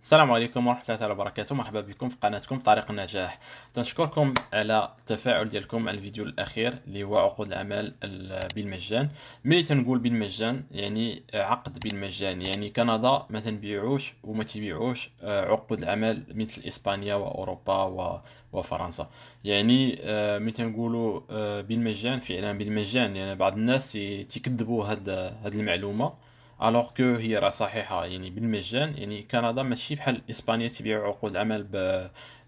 السلام عليكم ورحمة الله تعالى وبركاته. مرحبا بكم في قناتكم طريق النجاح. تنشكركم على التفاعل ديالكم على الفيديو الأخير اللي هو عقود الأعمال بالمجان. ملي تنقول بالمجان يعني عقد بالمجان، يعني كندا ما تنبيعوش وما تبيعوش عقود الأعمال مثل إسبانيا وأوروبا وفرنسا. يعني ملي تنقولوا بالمجان فعلا بالمجان، يعني بعض الناس تيكذبوا هاد المعلومة الوغ كو هي راه صحيحه. يعني بالمجان، يعني كندا ماشي بحال اسبانيا تبيع عقود العمل ب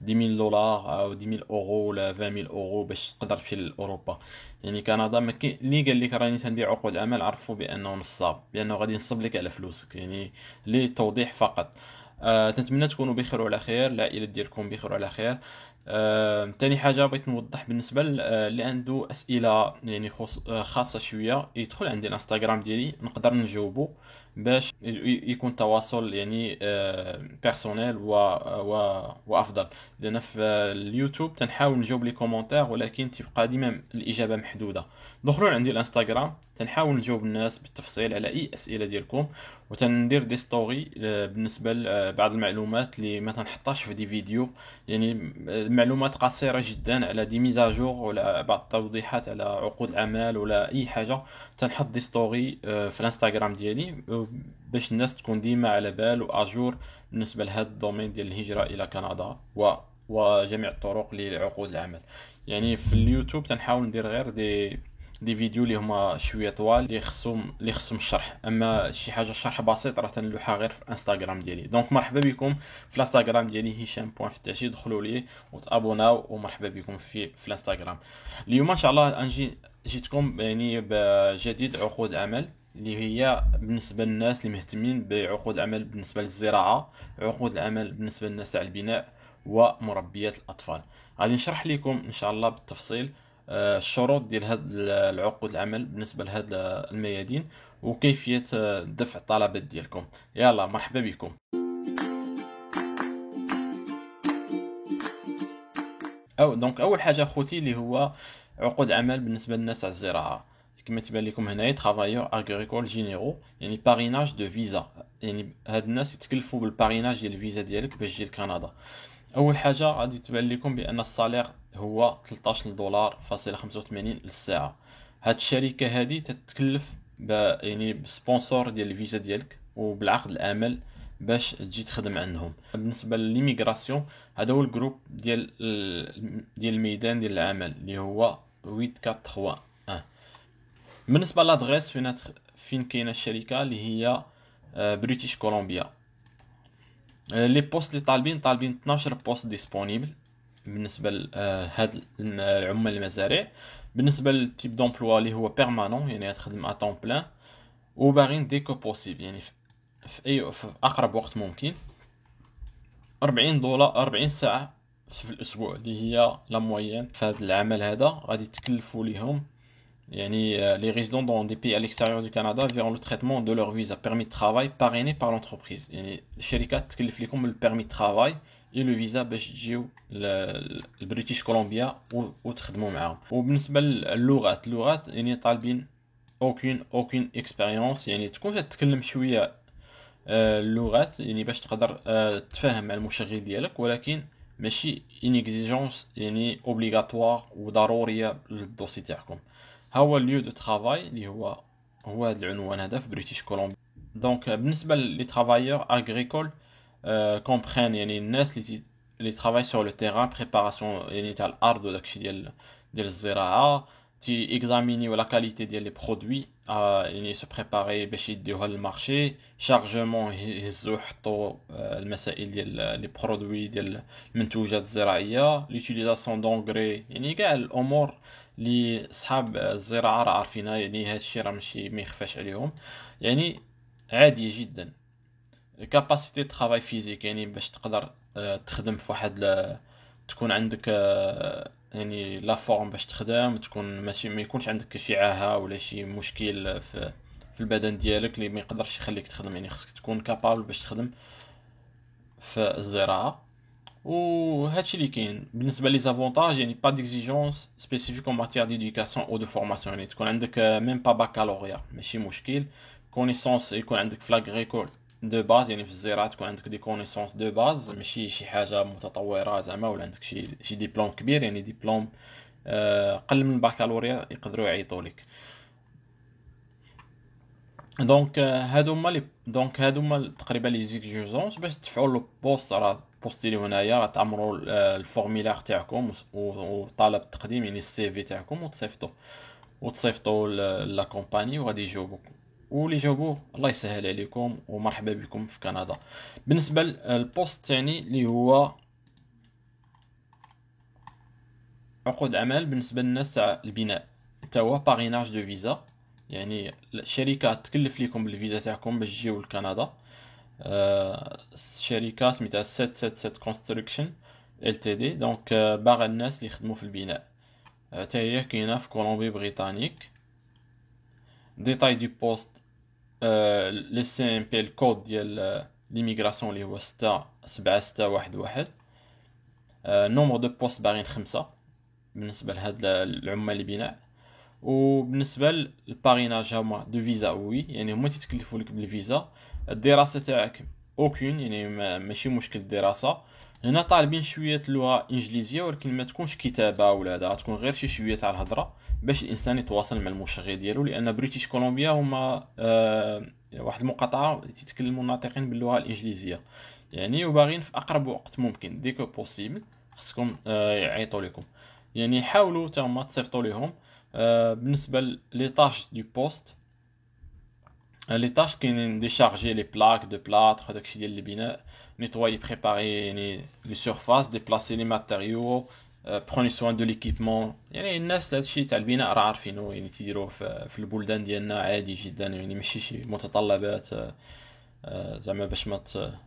10000 دولار او 10000 اورو ولا 20000 اورو باش تقدر تمشي لاوروبا. يعني كندا ما كاين اللي قال لك راني تنبيع عقود العمل، عرفوا بانه نصاب، بانه غادي ينصب لك على فلوسك. يعني للتوضيح فقط. تنتمنى تكونوا بخير وعلى خير، العائله ديالكم بخير وعلى خير. تاني حاجة بغيت نوضح بالنسبة اللي عنده أسئلة يعني خاصة شوية، يدخل عندي الانستغرام ديالي نقدر نجاوبه باش يكون تواصل يعني بيرسونيل وافضل. لان في اليوتيوب تنحاول نجاوب لي كومونتير ولكن تبقى ديما الاجابه محدوده. دخلوا عندي الانستغرام، تنحاول نجاوب الناس بالتفصيل على اي اسئله ديالكم، وتندير دي ستوري بالنسبه لبعض المعلومات اللي ما تنحطهاش في دي فيديو. يعني معلومات قصيره جدا على دي ميزاجور ولا بعض التوضيحات على عقود الاعمال ولا اي حاجه. تنحط دي ستوري في الانستغرام ديالي باش الناس تكون ديما على بال واجور بالنسبه لهذا الدومين ديال الهجره الى كندا وجميع الطرق لعقود العمل. يعني في اليوتيوب تنحاول ندير غير دي فيديو اللي هما شويه طوال اللي خصهم الشرح، اما شي حاجه شرح بسيط راه تنلوحها غير في الانستغرام ديالي. دونك مرحبا بكم في الانستغرام ديالي هشام.فتاشي، دخلوا ليه وتابوناو، ومرحبا بكم في الانستغرام. اليوم ان شاء الله جيتكم يعني بجديد عقود عمل اللي هي بالنسبة للناس اللي مهتمين بعقود العمل بالنسبة للزراعة، عقود العمل بالنسبة للناس تاع البناء ومربيات الأطفال. غادي نشرح لكم إن شاء الله بالتفصيل الشروط ديال هاد العقود العمل بالنسبة لهاد الميادين، وكيفية دفع الطلبات ديالكم. يلا مرحبا بكم. اول حاجه خوتي اللي هو عقود عمل بالنسبه للناس على الزراعه. كما تبان لكم هنايا ترافايور اغريكول جينيرو، يعني باريناج دو فيزا. يعني هاد الناس يتكلفوا بالباريناج ديال الفيزا ديالك باش تجي لكندا. اول حاجه غادي تبان لكم بان الصالير هو 13 دولار فاصلة 85 للساعه. هاد الشركه هادي تتكلف يعني بسبونسور ديال الفيزا ديالك وبالعقد العمل باش تجي تخدم عندهم. بالنسبه للميغراسيون، هذا هو الجروب ديال الميدان ديال العمل اللي هو 841. بالنسبه لادغيس فين كاينه الشركه اللي هي بريتيش كولومبيا. لي بوست اللي طالبين 12 بوست ديسپونيبل بالنسبه لهاد العمال المزارع. بالنسبه للتيب دومبلوا اللي هو بيرمانون، يعني تخدم ا طون بلان، وباغين ديكو بوسيبل، يعني في اقرب وقت ممكن. 40 دولار 40 ساعه في الاسبوع اللي هي لا موين في هذا العمل هذا. غادي تكلفوا ليهم يعني les résidents dans des pays à l'extérieur du Canada verront le traitement de leur visa permis de travail parrainé par l'entreprise. يعني الشركات تكلف لكم البيرمي de travail et le visa باش تجيو للبريتيش كولومبيا وتخدموا معاهم. وبالنسبه اللغات يعني طالبين aucune expérience، يعني تكون تتكلم شويه اللغات يعني باش تقدر تفهم مع المشغل ديالك، ولكن ماشي ان اكزيجونس يعني اوبليغاتوار وضروريه للدوسي تاعكم. ها هو الليو دو ترافاي اللي هو هذا العنوان هذا في بريتيش كولومبيا. دونك بالنسبه لي ترافايور اغريكول كومبرين، يعني الناس اللي ترافاي سور لو تيران بريباراسيون يعني تاع الارض وداكشي ديال الزراعه، تي اكزامينيو لا كاليتي ديال لي برودوي يعني سو بريباري باش يديوها للمارشي، شارجمون يهزو يحطوا المسائل ديال لي برودوي ديال المنتوجات الزراعيه، ليوتيليزاسيون دونغري، يعني كاع الامور اللي صحاب الزراعه راه عارفينها. يعني هذا الشيء راه ماشي ما يخفاش عليهم، يعني عاديه جدا. كاباسيتي ترافاي فيزيك، يعني باش تقدر تخدم في واحد تكون عندك يعني لا فورم باش تخدم، تكون ماشي ما يكونش عندك شي عاهه ولا شي مشكل في البدن ديالك اللي ما يقدرش يخليك تخدم. يعني خصك تكون كابابل باش تخدم في الزراعه. وهادشي اللي كاين بالنسبه لي زافونتاج، يعني با ديكزيجونس سبيسيفيك اون ماتيير ديديوكاسيون او دو فورماسيون، يعني تكون عندك ميم با باكالوريا ماشي مشكل. كونيسونس يكون عندك في لاغريكول دو باز، يعني في الزراعه تكون عندك دي كونيسونس دو باز، ماشي شي حاجه متطوره زعما، ولا عندك شي ديبلوم كبير، يعني ديبلوم قل من البكالوريا يقدروا يعيطوا لك. دونك هادو هما تقريبا لي زيكزيجونس باش تدفعوا لو بوست. راه بوستيلي هنايا، تعمروا الفورميلار تاعكم وطلب التقديم، يعني السي في تاعكم، وتصيفطوا لا كومباني وغادي يجاوبوكم. واللي جاوبوه الله يسهل عليكم ومرحبا بكم في كندا. بالنسبه للبوست الثاني اللي هو عقود عمل بالنسبه للناس تاع البناء، حتى هو باريناج دو فيزا، يعني الشركه تكلف لكم بالفيزا تاعكم باش تجيو لكندا. الشركه سميتها 777 كونستركشن ال تي دي. دونك باغا الناس اللي يخدموا في البناء، حتى هي كاينه في كولومبي بريطانيك. ديتاي دو بوست، لي سي ام بي، الكود ديال ليميغراسيون اللي هو 67611. نومبر دو بوست باغيين 5 بالنسبه لهاد العمال البناء. وبالنسبه للباريناج هما دو فيزا وي، يعني هما تيتكلفوا لك بالفيزا. الدراسه تاعك اوكين، يعني ماشي مشكل الدراسه. هنا طالبين شويه اللغه الانجليزيه، ولكن ما تكونش كتابه ولا هذا، تكون غير شي شويه تاع الهضره باش الانسان يتواصل مع المشغل ديالو. لان بريتيش كولومبيا هما واحد المقاطعه تتكلموا ناطقين باللغه الانجليزيه يعني، وباغيين في اقرب وقت ممكن ديكو بوسيبل خصكم يعيطوا لكم. يعني حاولوا تما تصيفطوا لهم. بالنسبه لي طاش دو بوست، لي طاش كاينين ديشارجي لي بلاك دو بلاط، داكشي ديال البناء، نيتوايي بريباري يعني لي سيرفاس، ديبلاسي لي ماتيريو، بروني سوان دو ليكيبمون. يعني الناس هادشي تاع البناء راه عارفينو، يعني تيديروه في البلدان ديالنا عادي جدا، يعني ماشي شي متطلبات زعما باش ما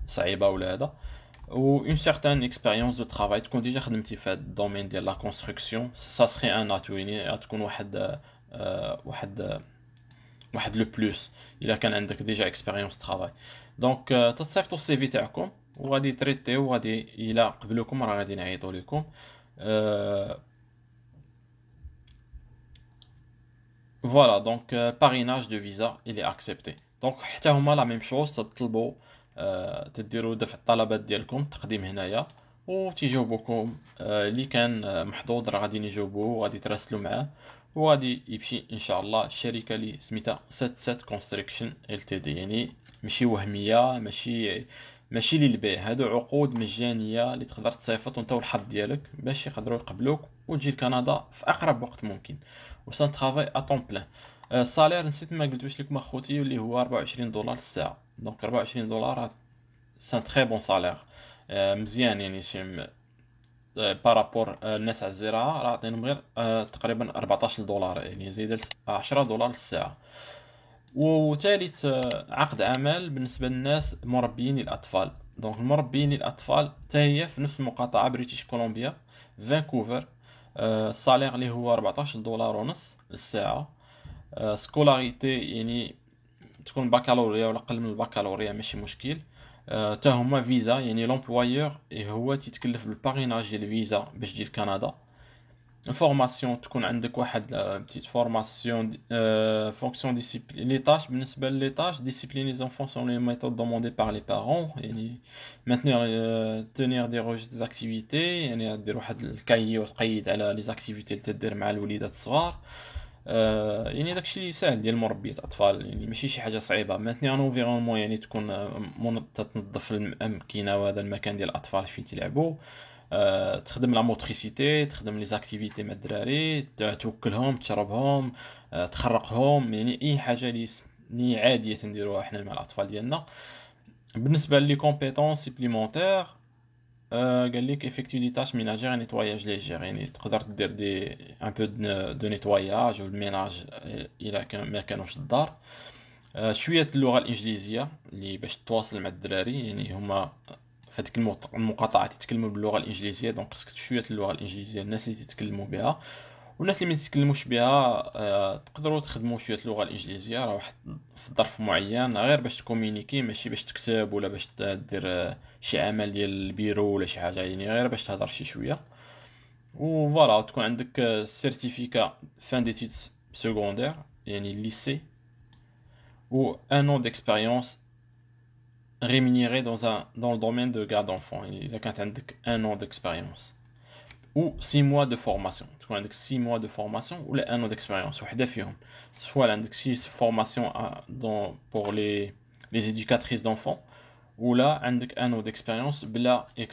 صعيبه ولا هذا. و اون سيغتان اكسبيريونس دو ترافاي، تكون ديجا خدمتي في هاد الدومين ديال لا كونستركسيون، سا سخي ان اتو، يعني تكون واحد لو بلوس الا كان عندك ديجا اكسبيريونس ترافاي. دونك تتصيفطوا السي في تاعكم وغادي تريتيو، وغادي الا قبلوكم راه غادي نعيطوا لكم. فوالا. دونك باريناج دو فيزا الي اكسبتي. دونك حتى هما لا ميم شوز، تطلبوا تديروا دفع الطلبات ديالكم، تقديم هنايا، وتيجاوبوكم. اللي كان محظوظ راه غادي يجاوبوه، وغادي تراسلوا معاه، وغادي يمشي ان شاء الله الشركه اللي سميتها 77 كونستركشن ال تي دي. يعني ماشي وهميه، ماشي للبيع، هادو عقود مجانيه اللي تقدر تصيفط وانت والحظ ديالك باش يقدروا يقبلوك وتجي لكندا في اقرب وقت ممكن. وسان ترافاي ا طون بلان. الصالير نسيت ما قلتوش لكم اخوتي، اللي هو 24 دولار الساعه. دونك 24 دولار سان تري بون صالير، مزيان يعني. شي بارابور الناس على الزراعه راه عطينهم غير تقريبا 14 دولار، يعني زايده 10 دولار للساعه. وثالث عقد عمل بالنسبه للناس مربيين الاطفال. دونك المربيين الاطفال حتى هي في نفس المقاطعه بريتيش كولومبيا، فانكوفر. الصالير اللي هو 14 دولار ونص للساعه. سكولاريتي يعني تكون بكالوريا ولا اقل من البكالوريا ماشي مشكل. تا هما فيزا، يعني لومبلويور هو تيتكلف بالباريناج ديال الفيزا باش تجي لكندا. فورماسيون تكون عندك واحد بتيت فورماسيون فونكسيون ديسيبلين. لي طاش بالنسبه لي طاش ديسيبلين لي زونفون سون لي ميثود دوموندي بار لي بارون، يعني مانتنير تونير دي روج دي اكتيفيتي، يعني دير واحد الكاي وتقيد على لي زاكتيفيتي اللي تدير مع الوليدات الصغار. يعني داكشي اللي ساهل ديال مربية اطفال، يعني ماشي شي حاجه صعيبه. مانتني ان انفيرونمون، يعني تكون تنظف الامكنه وهذا المكان ديال الاطفال فين تلعبوا. تخدم لا موتريسيتي، تخدم لي زاكتيفيتي مع الدراري، توكلهم، تشربهم، تخرقهم، يعني اي حاجه اللي عاديه تنديروها حنا مع الاطفال ديالنا. بالنسبه لي كومبيتونس سيبليمونتير، قال لك effectue des tâches ménagères et nettoyage légers، يعني تقدر دير دي ان بو دو نيتواياج والميناج الى كان ما كانوش الدار. شويه اللغه الانجليزيه اللي باش تواصل مع الدراري، يعني هما في هذيك المقاطعه تتكلموا باللغه الانجليزيه. دونك خصك شويه اللغه الانجليزيه الناس اللي تتكلموا بها، والناس اللي ما تتكلموش بها تقدروا تخدموا شويه اللغه الانجليزيه، راه واحد في ظرف معين غير باش تكومينيكي، ماشي باش تكتب ولا باش دير شي عمل ديال البيرو ولا شي حاجه، يعني غير باش تهضر شي شويه. وفوالا تكون عندك سيرتيفيكا فان ديتيد سكوندير، يعني ليسي، و ان اون ديكسبيريونس rémunéré dans le domaine de garde d'enfants. Il a quand un an d'expérience. Ou 6 mois de formation. Tu as 6 mois de formation ou 1 an d'expérience. Soit عندك 6 formations pour les éducatrices d'enfants, ou là عندك 1 an d'expérience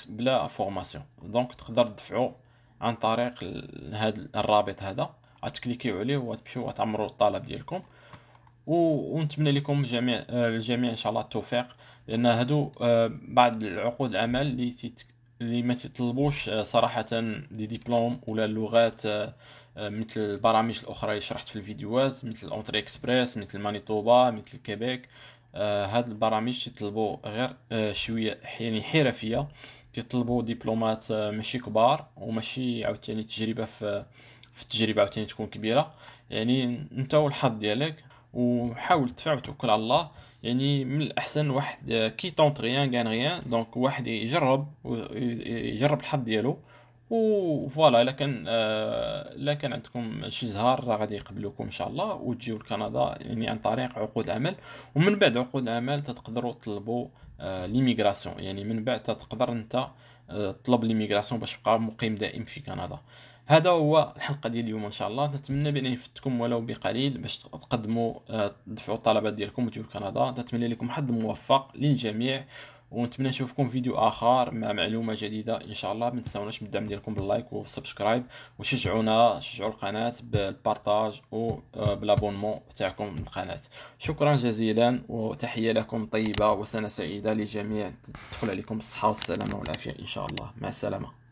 بلا formation. Donc تقدر تدفعوا عن طريق هذا الرابط هذا، غتكليكيو عليه وتمشيو تعمروا الطلب ديالكم. ونتمنى لكم الجميع ان شاء الله التوفيق، لان هادو بعض العقود العمل اللي ما تطلبوش صراحه دي ديبلوم ولا اللغات، مثل البرامج الاخرى اللي شرحت في الفيديوهات، مثل اونتري اكسبريس، مثل مانيتوبا، مثل كيبيك. هاد البرامج تطلبوا غير شويه يعني حرفيه، تطلبوا دبلومات ماشي كبار، وماشي عاوتاني تجربه في التجربه عاوتاني تكون كبيره. يعني انت والحظ ديالك، وحاول تدفع وتوكل على الله. يعني من الاحسن واحد كي طونط غيان كان غيان، دونك واحد يجرب الحظ ديالو. وفوالا الا كان عندكم شي زهار راه غادي يقبلوكم ان شاء الله وتجيو لكندا، يعني عن طريق عقود العمل. ومن بعد عقود العمل تقدروا تطلبوا ليميغراسيون، يعني من بعد تقدر انت تطلب ليميغراسيون باش تبقى مقيم دائم في كندا. هذا هو الحلقه ديال اليوم ان شاء الله. نتمنى بان فدتكم ولو بقليل باش تقدموا تدفعوا الطلبات ديالكم وتجيو لكندا. نتمنى لكم حظ موفق للجميع، ونتمنى نشوفكم فيديو اخر مع معلومه جديده ان شاء الله. ما تنساوناش من الدعم ديالكم باللايك والسبسكرايب، وشجعونا، شجعوا القناه بالبارطاج وبالابونمون تاعكم للقناه. شكرا جزيلا، وتحيه لكم طيبه وسنه سعيده للجميع، تدخل عليكم بالصحه والسلامه والعافيه ان شاء الله. مع السلامه.